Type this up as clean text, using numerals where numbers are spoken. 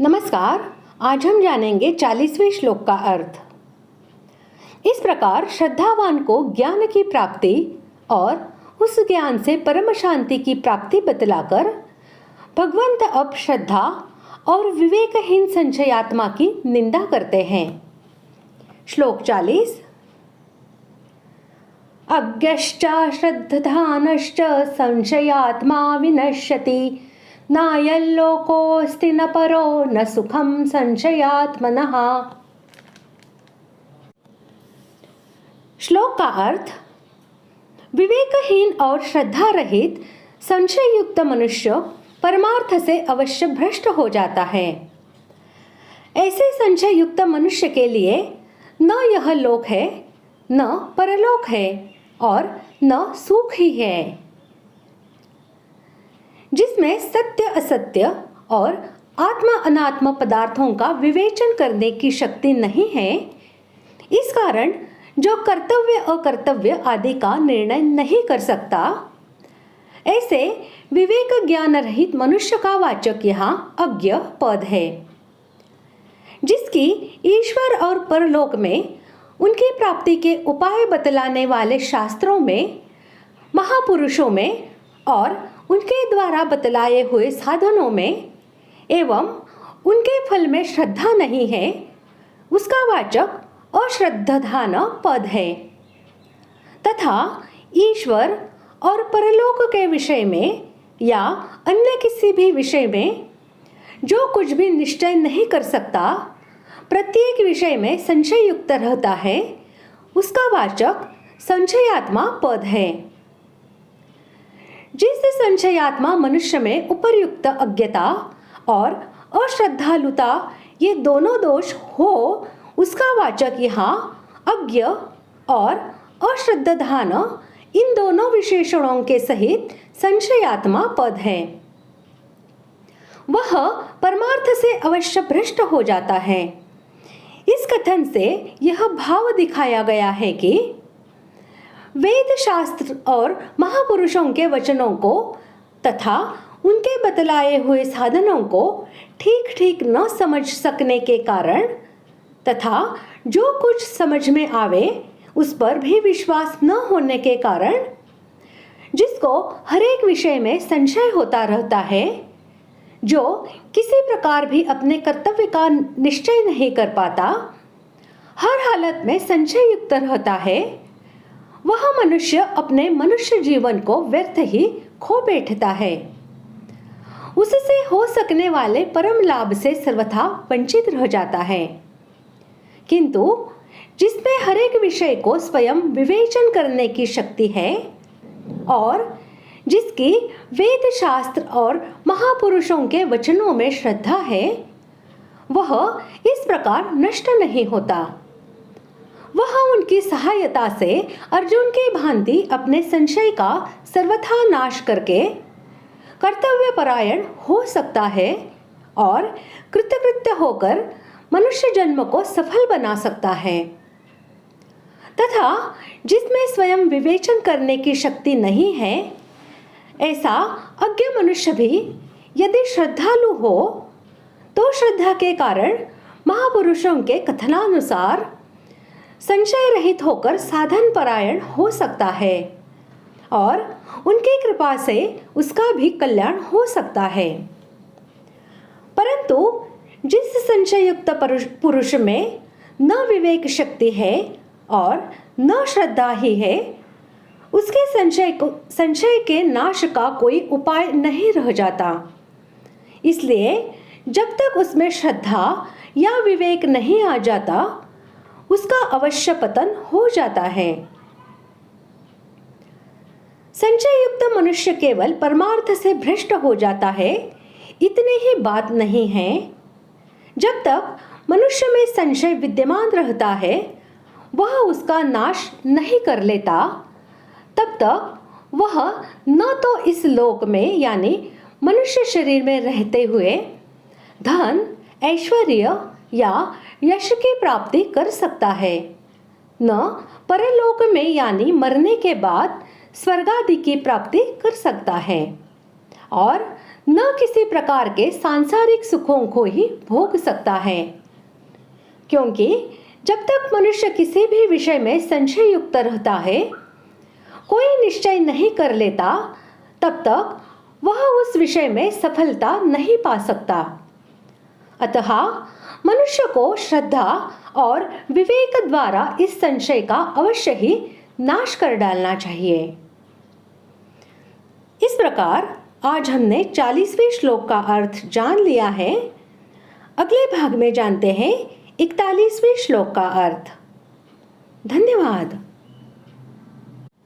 नमस्कार। आज हम जानेंगे 40वें श्लोक का अर्थ। इस प्रकार श्रद्धावान को ज्ञान की प्राप्ति और उस ज्ञान से परम शांति की प्राप्ति बतलाकर भगवंत अब श्रद्धा और विवेकहीन संशयात्मा की निंदा करते हैं। श्लोक 40। अज्ञश्च श्रद्धानश्च संशयात्मा विनश्यति नायल्लोकोऽस्ति न परो न सुखम संशयात्मनः। श्लोक का अर्थ। विवेकहीन और श्रद्धा रहित संशय युक्त मनुष्य परमार्थ से अवश्य भ्रष्ट हो जाता है। ऐसे संशय युक्त मनुष्य के लिए न यह लोक है, न परलोक है और न सुख ही है। जिसमें सत्य असत्य और आत्मा अनात्मा पदार्थों का विवेचन करने की शक्ति नहीं है, इस कारण जो कर्तव्य अकर्तव्य आदि का निर्णय नहीं कर सकता, ऐसे विवेक ज्ञान रहित मनुष्य का वाचक यहाँ अज्ञ पद है। जिसकी ईश्वर और परलोक में उनकी प्राप्ति के उपाय बतलाने वाले शास्त्रों में, महापुरुषों में और उनके द्वारा बतलाए हुए साधनों में एवं उनके फल में श्रद्धा नहीं है, उसका वाचक अश्रद्धान पद है। तथा ईश्वर और परलोक के विषय में या अन्य किसी भी विषय में जो कुछ भी निश्चय नहीं कर सकता, प्रत्येक विषय में संशय युक्त रहता है, उसका वाचक संशयात्मा पद है। जिस संशयात्मा मनुष्य में उपर्युक्त अज्ञता और अश्रद्धालुता ये दोनों दोष हो, उसका वाचक यहाँ अज्ञ और अश्रद्धान इन दोनों विशेषणों के सहित संशयात्मा पद है। वह परमार्थ से अवश्य भ्रष्ट हो जाता है। इस कथन से यह भाव दिखाया गया है कि वेद शास्त्र और महापुरुषों के वचनों को तथा उनके बतलाए हुए साधनों को ठीक ठीक न समझ सकने के कारण तथा जो कुछ समझ में आवे उस पर भी विश्वास न होने के कारण, जिसको हर एक विषय में संशय होता रहता है, जो किसी प्रकार भी अपने कर्तव्य का निश्चय नहीं कर पाता, हर हालत में संशय युक्त रहता है, वह मनुष्य अपने मनुष्य जीवन को व्यर्थ ही खो बैठता है। उससे हो सकने वाले परम लाभ से सर्वथा वंचित रह जाता है। किंतु जिसमें हर एक विषय को स्वयं विवेचन करने की शक्ति है और जिसकी वेद शास्त्र और महापुरुषों के वचनों में श्रद्धा है, वह इस प्रकार नष्ट नहीं होता। वह उनकी सहायता से अर्जुन की भांति अपने संशय का सर्वथा नाश करके कर्तव्य परायण हो सकता है और कृतकृत्य होकर मनुष्य जन्म को सफल बना सकता है। तथा जिसमें स्वयं विवेचन करने की शक्ति नहीं है, ऐसा अज्ञ मनुष्य भी यदि श्रद्धालु हो तो श्रद्धा के कारण महापुरुषों के कथनानुसार संशय रहित होकर साधन परायण हो सकता है और उनकी कृपा से उसका भी कल्याण हो सकता है। परंतु जिस संशय युक्त पुरुष में न विवेक शक्ति है और न श्रद्धा ही है, उसके संशय के नाश का कोई उपाय नहीं रह जाता। इसलिए जब तक उसमें श्रद्धा या विवेक नहीं आ जाता, उसका अवश्य पतन हो जाता है। संशय युक्त मनुष्य केवल परमार्थ से भ्रष्ट हो जाता है, इतनी ही बात नहीं है। जब तक मनुष्य में संशय विद्यमान रहता है, वह उसका नाश नहीं कर लेता, तब तक वह न तो इस लोक में यानी मनुष्य शरीर में रहते हुए धन, ऐश्वर्य या यश की प्राप्ति कर सकता है, न परलोक में यानी मरने के बाद स्वर्ग आदि की प्राप्ति कर सकता है और न किसी प्रकार के सांसारिक सुखों को ही भोग सकता है, क्योंकि जब तक मनुष्य किसी भी विषय में संशय युक्त रहता है, कोई निश्चय नहीं कर लेता, तब तक वह उस विषय में सफलता नहीं पा सकता। अतः मनुष्य को श्रद्धा और विवेक द्वारा इस संशय का अवश्य ही नाश कर डालना चाहिए। इस प्रकार आज हमने 40वें श्लोक का अर्थ जान लिया है। अगले भाग में जानते हैं 41वें श्लोक का अर्थ। धन्यवाद।